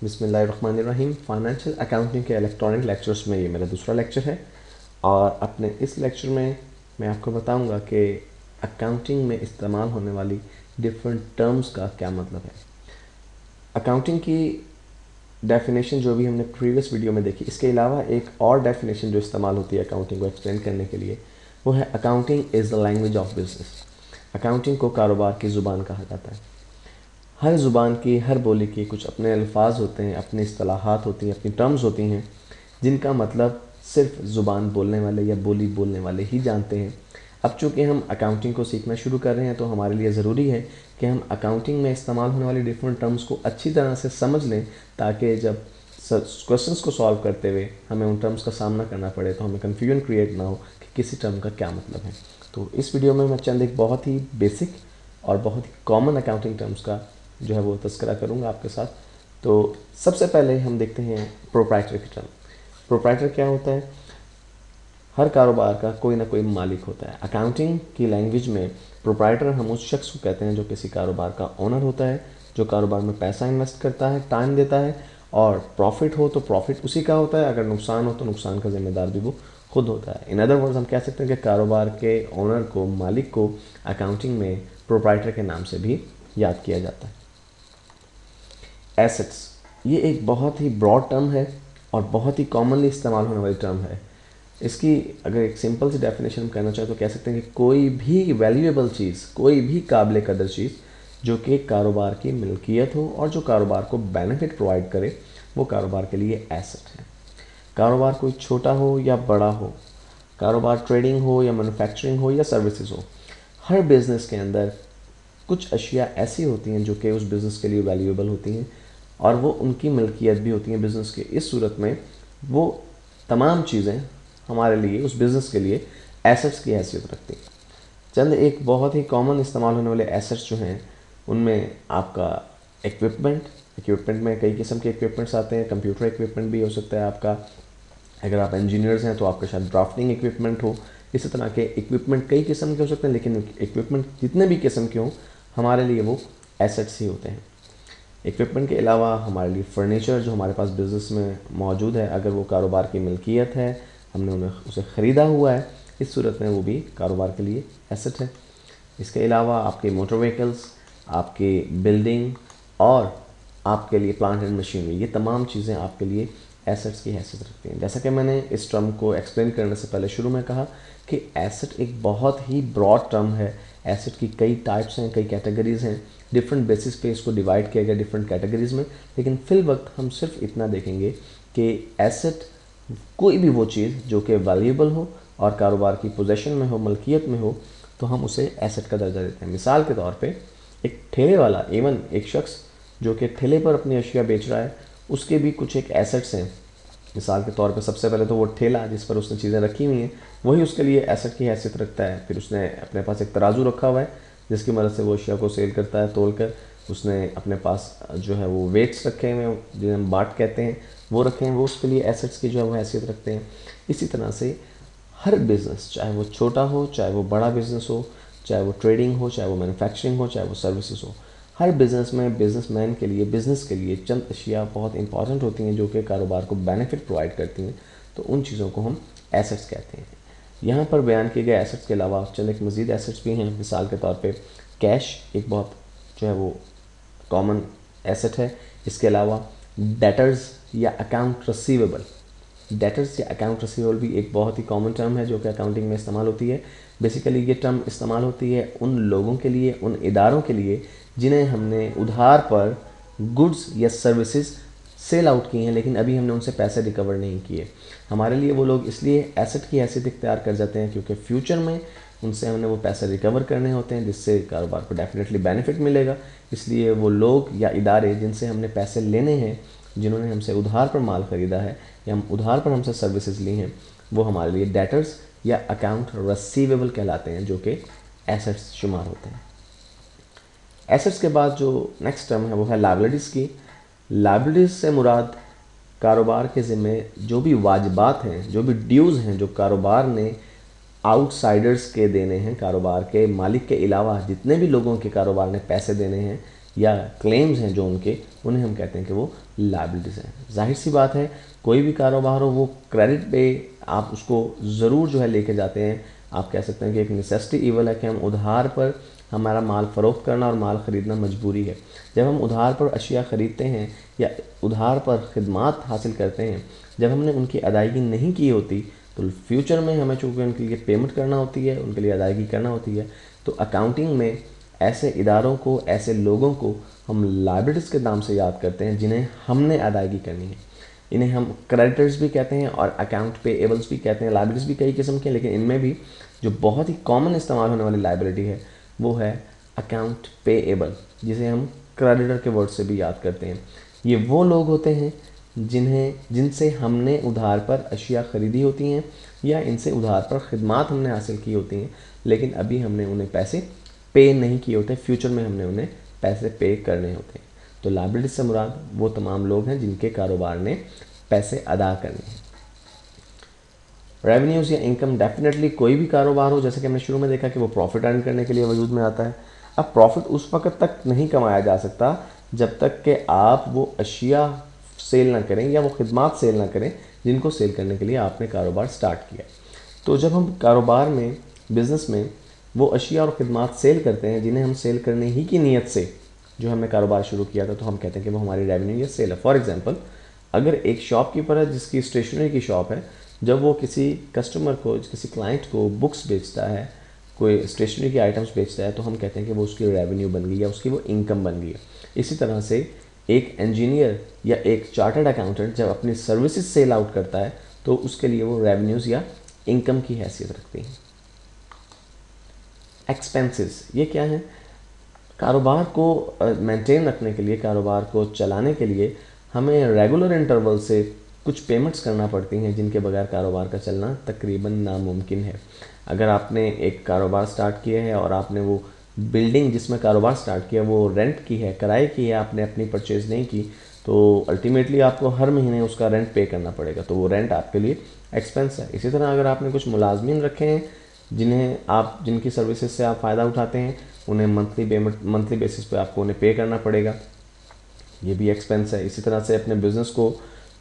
बिस्मिल्लाहिर्रहमानिर्रहीम। Financial accounting के electronic lectures में ये मेरा दूसरा लेक्चर है और अपने इस लेक्चर में मैं आपको बताऊंगा कि अकाउंटिंग में इस्तेमाल होने वाली डिफरेंट टर्म्स का क्या मतलब है। अकाउंटिंग की डेफिनेशन जो भी हमने प्रीवियस वीडियो में देखी, इसके अलावा एक और डेफिनेशन जो इस्तेमाल होती है अकाउंटिंग को एक्सप्लेन करने के लिए, वो है accounting is the language of business. Accounting को कारोबार की ज़ुबान कहा जाता है। हर ज़ुबान की, हर बोली की कुछ अपने अल्फाज होते हैं, अपनी इस्तिलाहात होती हैं, अपनी टर्म्स होती हैं, जिनका मतलब सिर्फ ज़ुबान बोलने वाले या बोली बोलने वाले ही जानते हैं। अब चूँकि हम अकाउंटिंग को सीखना शुरू कर रहे हैं तो हमारे लिए ज़रूरी है कि हम अकाउंटिंग में इस्तेमाल होने वाली डिफरेंट टर्म्स को अच्छी तरह से समझ लें, ताकि जब क्वेश्चंस को सॉल्व करते हुए हमें उन टर्म्स का सामना करना पड़े तो हमें कन्फ्यूजन क्रिएट ना हो कि किसी टर्म का क्या मतलब है। तो इस वीडियो में मैं चंद एक बहुत ही बेसिक और बहुत ही कॉमन अकाउंटिंग टर्म्स का जो है वो तस्करा करूँगा आपके साथ। तो सबसे पहले हम देखते हैं प्रोप्राइटर की टर्म। प्रोप्राइटर क्या होता है? हर कारोबार का कोई ना कोई मालिक होता है। अकाउंटिंग की लैंग्वेज में प्रोप्राइटर हम उस शख्स को कहते हैं जो किसी कारोबार का ओनर होता है, जो कारोबार में पैसा इन्वेस्ट करता है, टाइम देता है, और प्रॉफिट हो तो प्रॉफिट उसी का होता है, अगर नुकसान हो तो नुकसान का जिम्मेदार भी वो खुद होता है। इन अदर वर्ड्स हम कह सकते हैं कि कारोबार के ओनर को, मालिक को अकाउंटिंग में प्रोप्राइटर के नाम से भी याद किया जाता है। एसेट्स, ये एक बहुत ही ब्रॉड टर्म है और बहुत ही कॉमनली इस्तेमाल होने वाली टर्म है। इसकी अगर एक सिंपल सी डेफिनेशन हम कहना चाहें तो कह सकते हैं कि कोई भी वैल्यूएबल चीज़, कोई भी काबिल कदर चीज़ जो कि कारोबार की मिल्कियत हो और जो कारोबार को बेनिफिट प्रोवाइड करे, वो कारोबार के लिए एसेट है। कारोबार कोई छोटा हो या बड़ा हो, कारोबार ट्रेडिंग हो या मैन्युफैक्चरिंग हो या सर्विसेज हो, हर बिज़नेस के अंदर कुछ अशिया ऐसी होती हैं जो कि उस बिज़नेस के लिए वैल्यूएबल होती हैं और वो उनकी मिल्कियत भी होती हैं बिज़नेस के। इस सूरत में वो तमाम चीज़ें हमारे लिए, उस बिज़नेस के लिए एसेट्स की हैसियत रखती हैं। चंद एक बहुत ही कॉमन इस्तेमाल होने वाले एसेट्स जो हैं, उनमें आपका इक्विपमेंट में कई किस्म के इक्विपमेंट्स आते हैं। कंप्यूटर इक्विपमेंट भी हो सकता है आपका, अगर आप इंजीनियर्स हैं तो आपका शायद ड्राफ्टिंग इक्विपमेंट हो। इसी तरह के इक्विपमेंट कई किस्म के हो सकते हैं, लेकिन इक्विपमेंट जितने भी किस्म के हों, हमारे लिए वो एसेट्स ही होते हैं। इक्विपमेंट के अलावा हमारे लिए फर्नीचर जो हमारे पास बिज़नेस में मौजूद है, अगर वो कारोबार की मिल्कियत है, हमने उन्हें उसे ख़रीदा हुआ है, इस सूरत में वो भी कारोबार के लिए एसेट है। इसके अलावा आपके मोटर व्हीकल्स, आपके बिल्डिंग और आपके लिए प्लांट एंड मशीनरी, ये तमाम चीज़ें आपके लिए एसेट्स की हैसियत रखती हैं। जैसा कि मैंने इस टर्म को एक्सप्लेन करने से पहले शुरू में कहा कि एसेट एक बहुत ही ब्रॉड टर्म है। एसेट की कई टाइप्स हैं, कई कैटेगरीज़ हैं, डिफरेंट बेसिस पे इसको डिवाइड किया गया डिफरेंट कैटेगरीज़ में। लेकिन फिल वक्त हम सिर्फ इतना देखेंगे कि एसेट कोई भी वो चीज़ जो कि वैल्यूएबल हो और कारोबार की पोजेशन में हो, मलकियत में हो, तो हम उसे एसेट का दर्जा देते हैं। मिसाल के तौर पे एक ठेले वाला, इवन एक शख्स जो कि ठेले पर अपनी अशिया बेच रहा है, उसके भी कुछ एक एसेट्स हैं। मिसाल के तौर पे सबसे पहले तो वो ठेला जिस पर उसने चीज़ें रखी हुई हैं, वही उसके लिए एसेट की हैसियत रखता है। फिर उसने अपने पास एक तराजू रखा हुआ है जिसकी मदद से वो अशिया को सेल करता है तोल कर। उसने अपने पास जो है वो वेट्स रखे हुए हैं, जिन्हें हम बाट कहते हैं, वो रखे हैं, वो उसके लिए एसेट्स की जो है वो हैसियत रखते हैं। इसी तरह से हर बिज़नेस, चाहे वो छोटा हो, चाहे वो बड़ा बिज़नेस हो, चाहे वो ट्रेडिंग हो, चाहे वो मैन्युफैक्चरिंग हो, चाहे वो सर्विसेज हो, हर बिज़नेस में बिज़नेसमैन के लिए, बिज़नेस के लिए चंद अशिया बहुत इंपॉर्टेंट होती हैं जो कि कारोबार को बेनिफिट प्रोवाइड करती हैं। तो उन चीज़ों को हम एसेट्स कहते हैं। यहाँ पर बयान किए गए एसेट्स के अलावा चंद एक मज़ीद एसेट्स भी हैं। मिसाल के तौर पे कैश एक बहुत जो है वो कॉमन एसेट है। इसके अलावा डेटर्स या अकाउंट रिसीवेबल, डेटर्स या अकाउंट रिसीवेबल भी एक बहुत ही कॉमन टर्म है जो कि अकाउंटिंग में इस्तेमाल होती है। बेसिकली ये टर्म इस्तेमाल होती है उन लोगों के लिए, उन इदारों के लिए जिन्हें हमने उधार पर गुड्स या सर्विसेज सेल आउट की हैं, लेकिन अभी हमने उनसे पैसे रिकवर नहीं किए। हमारे लिए वो लोग इसलिए एसेट की हैसियत इख्तियार कर जाते हैं क्योंकि फ्यूचर में उनसे हमने वो पैसे रिकवर करने होते हैं, जिससे कारोबार को डेफिनेटली बेनिफिट मिलेगा। इसलिए वो लोग या इदारे जिनसे हमने पैसे लेने हैं, जिन्होंने हमसे उधार पर माल ख़रीदा है या हम उधार पर हमसे सर्विसेज ली हैं, वो हमारे लिए डेटर्स या अकाउंट रिसीवेबल कहलाते हैं, जो कि एसेट्स शुमार होते हैं। एसेट्स के बाद जो नेक्स्ट टर्म है वो है लायबिलिटीज़ की। लायबिलिटीज़ से मुराद कारोबार के ज़िम्मे जो भी वाजिबात हैं, जो भी ड्यूज़ हैं जो कारोबार ने आउटसाइडर्स के देने हैं, कारोबार के मालिक के अलावा जितने भी लोगों के कारोबार ने पैसे देने हैं या क्लेम्स हैं जो उनके, उन्हें हम कहते हैं कि वो लायबिलिटीज़ हैं। जाहिर सी बात है, कोई भी कारोबार हो वो क्रेडिट पे आप उसको ज़रूर जो है लेके जाते हैं। आप कह सकते हैं कि एक नेसेसिटी ईवल है कि हम उधार पर हमारा माल फ़रोख्त करना और माल ख़रीदना मजबूरी है। जब हम उधार पर अशिया ख़रीदते हैं या उधार पर ख़िदमात हासिल करते हैं, जब हमने उनकी अदायगी नहीं की होती तो फ्यूचर में हमें चूँकि उनके लिए पेमेंट करना होती है, उनके लिए अदायगी करना होती है, तो अकाउंटिंग में ऐसे इदारों को, ऐसे लोगों को हम लायबिलिटीज़ के नाम से याद करते हैं जिन्हें हमने अदायगी करनी है। इन्हें हम क्रेडिटर्स भी कहते हैं और अकाउंट पेएबल्स भी कहते हैं। लायबिलिटीज़ भी कई किस्म के हैं, लेकिन इनमें भी जो बहुत ही कॉमन इस्तेमाल होने वाली लायबिलिटी है वो है अकाउंट पेएबल, जिसे हम क्रेडिटर के वर्ड से भी याद करते हैं। ये वो लोग होते हैं जिनसे हमने उधार पर अशिया ख़रीदी होती हैं या इनसे उधार पर ख़िदमात हमने हासिल की होती हैं, लेकिन अभी हमने उन्हें पैसे पे नहीं किए होते, फ्यूचर में हमने उन्हें पैसे पे करने होते हैं। तो लायबिलिटी से मुराद वो तमाम लोग हैं जिनके कारोबार ने पैसे अदा करने हैं। रेवेन्यूज़ या इनकम, डेफिनेटली कोई भी कारोबार हो, जैसे कि हमने शुरू में देखा कि वो प्रॉफिट अर्न करने के लिए वजूद में आता है। अब प्रॉफिट उस वक्त तक नहीं कमाया जा सकता जब तक कि आप वो अशिया सेल ना करें या वो खिदमात सेल ना करें जिनको सेल करने के लिए आपने कारोबार स्टार्ट किया। तो जब हम कारोबार में, बिज़नेस में वो अशिया और ख़िदमात सेल करते हैं जिन्हें हम सेल करने ही की नीयत से जो हमने कारोबार शुरू किया था, तो हम कहते हैं कि वो हमारी रेवेन्यू या सेल है। फॉर एग्जांपल, अगर एक शॉपकीपर है जिसकी स्टेशनरी की शॉप है, जब वो किसी कस्टमर को, किसी क्लाइंट को बुक्स बेचता है, कोई स्टेशनरी के आइटम्स बेचता है, तो हम कहते हैं कि वो उसकी रेवेन्यू बन गई या उसकी वो इनकम बन गई है। इसी तरह से एक इंजीनियर या एक चार्टर्ड अकाउंटेंट जब अपनी सर्विसेज सेल आउट करता है तो उसके लिए वो रेवेन्यूज़ या इनकम की हैसियत रखती हैं। एक्सपेंसेस ये क्या हैं? कारोबार को मेंटेन रखने के लिए, कारोबार को चलाने के लिए हमें रेगुलर इंटरवल से कुछ पेमेंट्स करना पड़ती हैं जिनके बगैर कारोबार का चलना तकरीबन नामुमकिन है। अगर आपने एक कारोबार स्टार्ट किया है और आपने वो बिल्डिंग जिसमें कारोबार स्टार्ट किया वो रेंट की है, किराए की है, आपने अपनी परचेज़ नहीं की, तो अल्टीमेटली आपको हर महीने उसका रेंट पे करना पड़ेगा, तो वो रेंट आपके लिए एक्सपेंस है। इसी तरह अगर आपने कुछ मुलाजमीन रखे हैं जिनकी सर्विसेज से आप फ़ायदा उठाते हैं, उन्हें मंथली बेसिस पे आपको उन्हें पे करना पड़ेगा, ये भी एक्सपेंस है। इसी तरह से अपने बिज़नेस को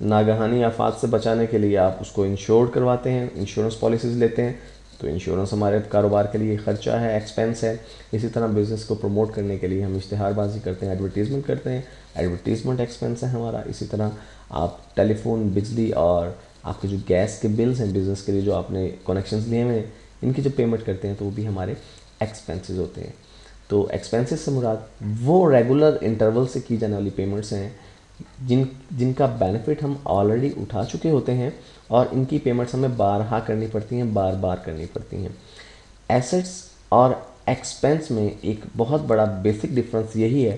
नागहानी आफात से बचाने के लिए आप उसको इंश्योर करवाते हैं, इंश्योरेंस पॉलिसीज़ लेते हैं, तो इंश्योरेंस हमारे कारोबार के लिए ख़र्चा है, एक्सपेंस है। इसी तरह बिज़नेस को प्रमोट करने के लिए हम इश्तिहारबाजी करते हैं, एडवर्टीज़मेंट करते हैं, एडवर्टीज़मेंट एक्सपेंस है हमारा। इसी तरह आप टेलीफोन, बिजली और आपके जो गैस के बिल्स हैं बिज़नेस के लिए जो आपने कनेक्शंस लिए हुए हैं, इनकी जब पेमेंट करते हैं तो वो भी हमारे एक्सपेंसेस होते हैं। तो एक्सपेंसेस से मुराद वो रेगुलर इंटरवल से की जाने वाली पेमेंट्स हैं जिनका बेनिफिट हम ऑलरेडी उठा चुके होते हैं और इनकी पेमेंट्स हमें बारहा करनी पड़ती हैं, बार बार करनी पड़ती हैं। एसेट्स और एक्सपेंस में एक बहुत बड़ा बेसिक डिफरेंस यही है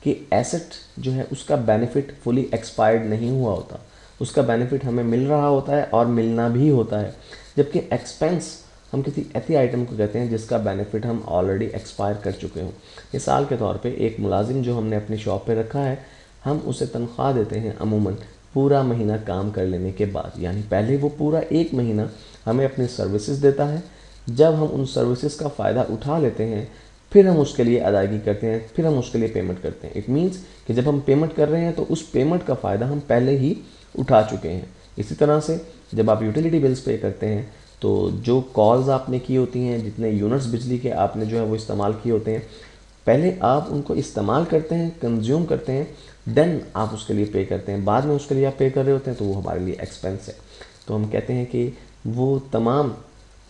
कि एसेट जो है उसका बेनिफिट फुली एक्सपायर्ड नहीं हुआ होता, उसका बेनिफिट हमें मिल रहा होता है और मिलना भी होता है, जबकि एक्सपेंस हम किसी ऐसी आइटम को कहते हैं जिसका बेनिफिट हम ऑलरेडी एक्सपायर कर चुके हों। मिसाल के तौर पे एक मुलाजिम जो हमने अपनी शॉप पे रखा है, हम उसे तनख्वाह देते हैं अमूमन पूरा महीना काम कर लेने के बाद, यानी पहले वो पूरा एक महीना हमें अपनी सर्विसेज देता है। जब हम उन सर्विसेज का फ़ायदा उठा लेते हैं फिर हम उसके लिए अदायगी करते हैं, फिर हम उसके लिए पेमेंट करते हैं। इट मीन्स कि जब हम पेमेंट कर रहे हैं तो उस पेमेंट का फ़ायदा हम पहले ही उठा चुके हैं। इसी तरह से जब आप यूटिलिटी बिल्स पे करते हैं तो जो कॉल्स आपने की होती हैं, जितने यूनिट्स बिजली के आपने जो है वो इस्तेमाल किए होते हैं, पहले आप उनको इस्तेमाल करते हैं, कंज्यूम करते हैं, देन आप उसके लिए पे करते हैं। बाद में उसके लिए आप पे कर रहे होते हैं तो वो हमारे लिए एक्सपेंस है। तो हम कहते हैं कि वो तमाम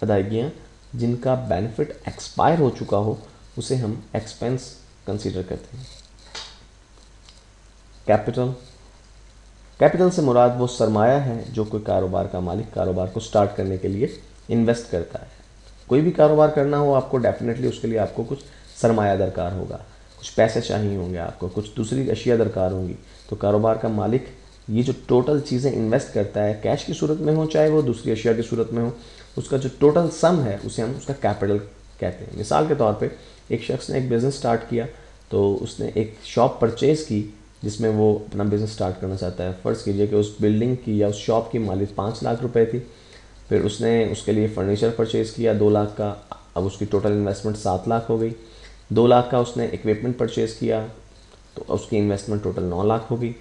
अदायगियाँ जिनका बेनिफिट एक्सपायर हो चुका हो उसे हम एक्सपेंस कंसीडर करते हैं। कैपिटल से मुराद वो सरमाया है जो कोई कारोबार का मालिक कारोबार को स्टार्ट करने के लिए इन्वेस्ट करता है। कोई भी कारोबार करना हो आपको, डेफिनेटली उसके लिए आपको कुछ सरमाया दरकार होगा, कुछ पैसे चाहिए होंगे, आपको कुछ दूसरी अशिया दरकार होंगी। तो कारोबार का मालिक ये जो टोटल चीज़ें इन्वेस्ट करता है, कैश की सूरत में हो चाहे वो दूसरी अशिया की सूरत में हो, उसका जो टोटल सम है उसे हम उसका कैपिटल कहते हैं। मिसाल के तौर पे एक शख्स ने एक बिज़नेस स्टार्ट किया, तो उसने एक शॉप परचेज़ की जिसमें वो अपना बिज़नेस स्टार्ट करना चाहता है। फ़र्ज़ कीजिए कि उस बिल्डिंग की या उस शॉप की मालिक 5 लाख रुपए थी। फिर उसने उसके लिए फ़र्नीचर परचेज़ किया 2 लाख का, अब उसकी टोटल इन्वेस्टमेंट 7 लाख हो गई। 2 लाख का उसने इक्विपमेंट परचेज़ किया, तो उसकी इन्वेस्टमेंट टोटल 9 लाख होगी।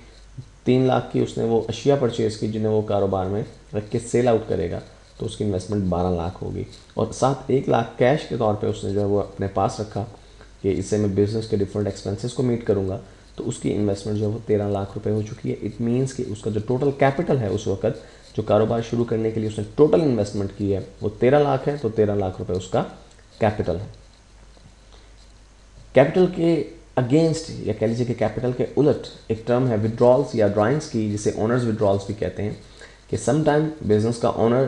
3 लाख की उसने वो अशिया परचेज़ की जिन्हें वो कारोबार में रख के सेल आउट करेगा, तो उसकी इन्वेस्टमेंट 12 लाख होगी। और साथ 1 लाख कैश के तौर पे उसने जो है वो अपने पास रखा कि इससे मैं बिज़नेस के डिफरेंट एक्सपेंसेस को मीट करूँगा, तो उसकी इन्वेस्टमेंट जो है वो 13 लाख रुपए हो चुकी है। इट मीन्स कि उसका जो टोटल कैपिटल है उस वक्त जो कारोबार शुरू करने के लिए उसने टोटल इन्वेस्टमेंट की है वो 13 लाख है, तो 13 लाख रुपए उसका कैपिटल है। कैपिटल के अगेंस्ट या कह लीजिए कि कैपिटल के उलट एक टर्म है विड्रॉल्स या ड्राइंग्स की, जिसे ओनर्स विड्रॉल्स भी कहते हैं, कि समटाइम बिजनेस का ओनर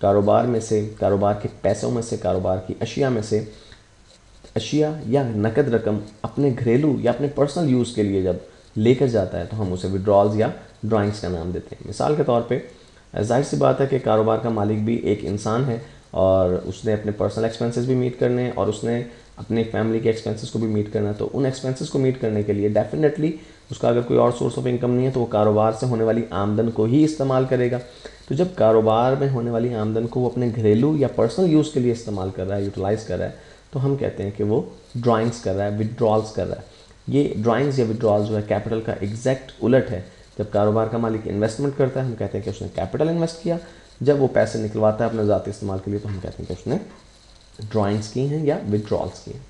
कारोबार में से, कारोबार के पैसों में से, कारोबार की अशिया में से अशिया या नकद रकम अपने घरेलू या अपने पर्सनल यूज़ के लिए जब लेकर जाता है तो हम उसे विड्रॉल्स या ड्राइंग्स का नाम देते हैं। मिसाल के तौर पे जाहिर सी बात है कि कारोबार का मालिक भी एक इंसान है और उसने अपने पर्सनल एक्सपेंसेस भी मीट करने हैं और उसने अपने फैमिली के एक्सपेंसेस को भी मीट करना है। तो उन एक्सपेंसेस को मीट करने के लिए डेफिनेटली उसका अगर कोई और सोर्स ऑफ इनकम नहीं है तो वो कारोबार से होने वाली आमदन को ही इस्तेमाल करेगा। तो जब कारोबार में होने वाली आमदन को वो अपने घरेलू या पर्सनल यूज़ के लिए इस्तेमाल कर रहा है, यूटिलाइज़ कर रहा है, तो हम कहते हैं कि वो ड्राइंग्स कर रहा है, विड्रॉल्स कर रहा है। ये ड्राइंग्स या विड्रॉल्स जो है कैपिटल का एग्जैक्ट उलट है। जब कारोबार का मालिक इन्वेस्टमेंट करता है हम कहते हैं कि उसने कैपिटल इन्वेस्ट किया, जब वो पैसे निकलवाता है अपने ज़ाती इस्तेमाल के लिए तो हम कहते हैं कि उसने ड्राइंग्स की हैं या विड्रॉल्स की हैं।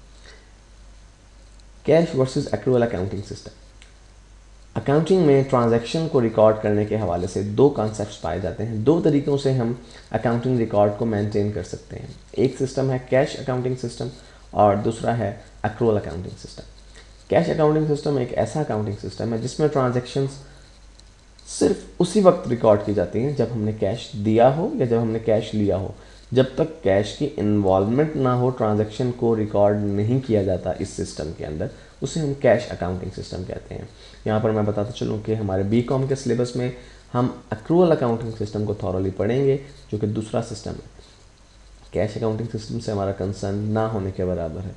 Cash versus accrual accounting system. Accounting में ट्रांजैक्शन को रिकॉर्ड करने के हवाले से दो कॉन्सेप्ट्स पाए जाते हैं। दो तरीक़ों से हम अकाउंटिंग रिकॉर्ड को मेंटेन कर सकते हैं। एक सिस्टम है कैश अकाउंटिंग सिस्टम और दूसरा है accrual accounting system. Cash accounting system एक ऐसा अकाउंटिंग सिस्टम है जिसमें ट्रांजैक्शंस सिर्फ उसी वक्त रिकॉर्ड की जाती हैं जब हमने कैश दिया हो या जब हमने कैश लिया हो। जब तक कैश की इन्वॉल्वमेंट ना हो ट्रांजैक्शन को रिकॉर्ड नहीं किया जाता इस सिस्टम के अंदर, उसे हम कैश अकाउंटिंग सिस्टम कहते हैं। यहाँ पर मैं बताता चलूँ कि हमारे बीकॉम के सिलेबस में हम एक्रूअल अकाउंटिंग सिस्टम को थॉरली पढ़ेंगे, जो कि दूसरा सिस्टम है। कैश अकाउंटिंग सिस्टम से हमारा कंसर्न ना होने के बराबर है।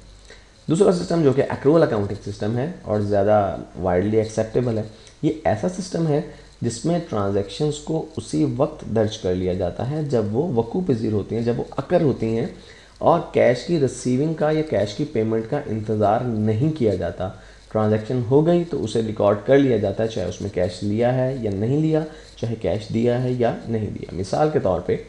दूसरा सिस्टम जो कि एक्रूअल अकाउंटिंग सिस्टम है और ज़्यादा वाइडली एक्सेप्टेबल है, ये ऐसा सिस्टम है जिसमें ट्रांजैक्शंस को उसी वक्त दर्ज कर लिया जाता है जब वो वकूअ पज़ीर होती हैं, जब वो अकर होती हैं और कैश की रिसीविंग का या कैश की पेमेंट का इंतज़ार नहीं किया जाता। ट्रांजैक्शन हो गई तो उसे रिकॉर्ड कर लिया जाता है, चाहे उसमें कैश लिया है या नहीं लिया, चाहे कैश दिया है या नहीं दिया। मिसाल के तौर पे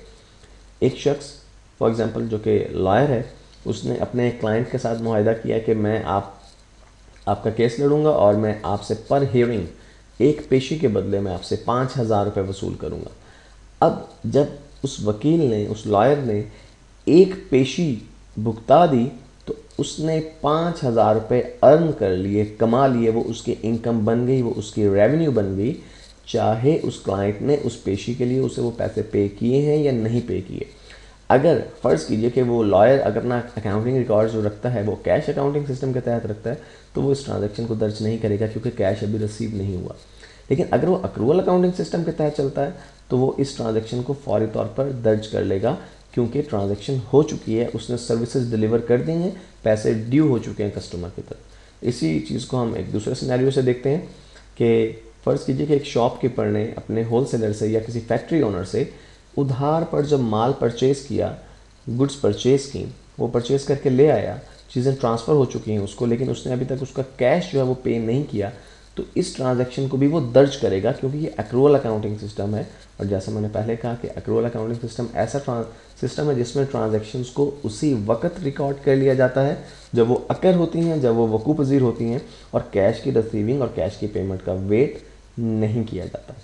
एक शख्स फॉर एग्ज़ाम्पल जो कि लॉयर है, उसने अपने क्लाइंट के साथ मुआहिदा किया कि मैं आपका केस लड़ूंगा और मैं आपसे पर हियरिंग एक पेशी के बदले में आपसे 5,000 रुपये वसूल करूंगा। अब जब उस वकील ने, उस लॉयर ने एक पेशी भुगता दी तो उसने 5,000 रुपये अर्न कर लिए, कमा लिए, वो उसकी इनकम बन गई, वो उसकी रेवेन्यू बन गई, चाहे उस क्लाइंट ने उस पेशी के लिए उसे वो पैसे पे किए हैं या नहीं पे किए। अगर फ़र्ज़ कीजिए कि वो लॉयर अगर ना अकाउंटिंग रिकॉर्ड जो रखता है वो कैश अकाउंटिंग सिस्टम के तहत रखता है तो वो इस ट्रांजैक्शन को दर्ज नहीं करेगा क्योंकि कैश अभी रिसीव नहीं हुआ। लेकिन अगर वो एक्रूअल अकाउंटिंग सिस्टम के तहत चलता है तो वो इस ट्रांजैक्शन को फौरी तौर पर दर्ज कर लेगा क्योंकि ट्रांजैक्शन हो चुकी है, उसने सर्विसेज डिलीवर कर दी हैं, पैसे ड्यू हो चुके हैं कस्टमर की तरफ। इसी चीज़ को हम एक दूसरे सिनेरियो से देखते हैं कि फ़र्ज़ कीजिए कि एक शॉपकीपर ने अपने होलसेलर से या किसी फैक्ट्री ओनर से उधार पर जब माल परचेज़ किया, गुड्स परचेज़ की, वो परचेज़ करके ले आया, चीज़ें ट्रांसफ़र हो चुकी हैं उसको, लेकिन उसने अभी तक उसका कैश जो है वो पे नहीं किया, तो इस ट्रांजैक्शन को भी वो दर्ज करेगा क्योंकि ये एक्रूअल अकाउंटिंग सिस्टम है। और जैसा मैंने पहले कहा कि एक्रूअल अकाउंटिंग सिस्टम ऐसा सिस्टम है जिसमें ट्रांजैक्शंस को उसी वक्त रिकॉर्ड कर लिया जाता है जब वो अकर होती हैं, जब वो वकूअ पज़ीर होती हैं और कैश की रिसीविंग और कैश की पेमेंट का वेट नहीं किया जाता।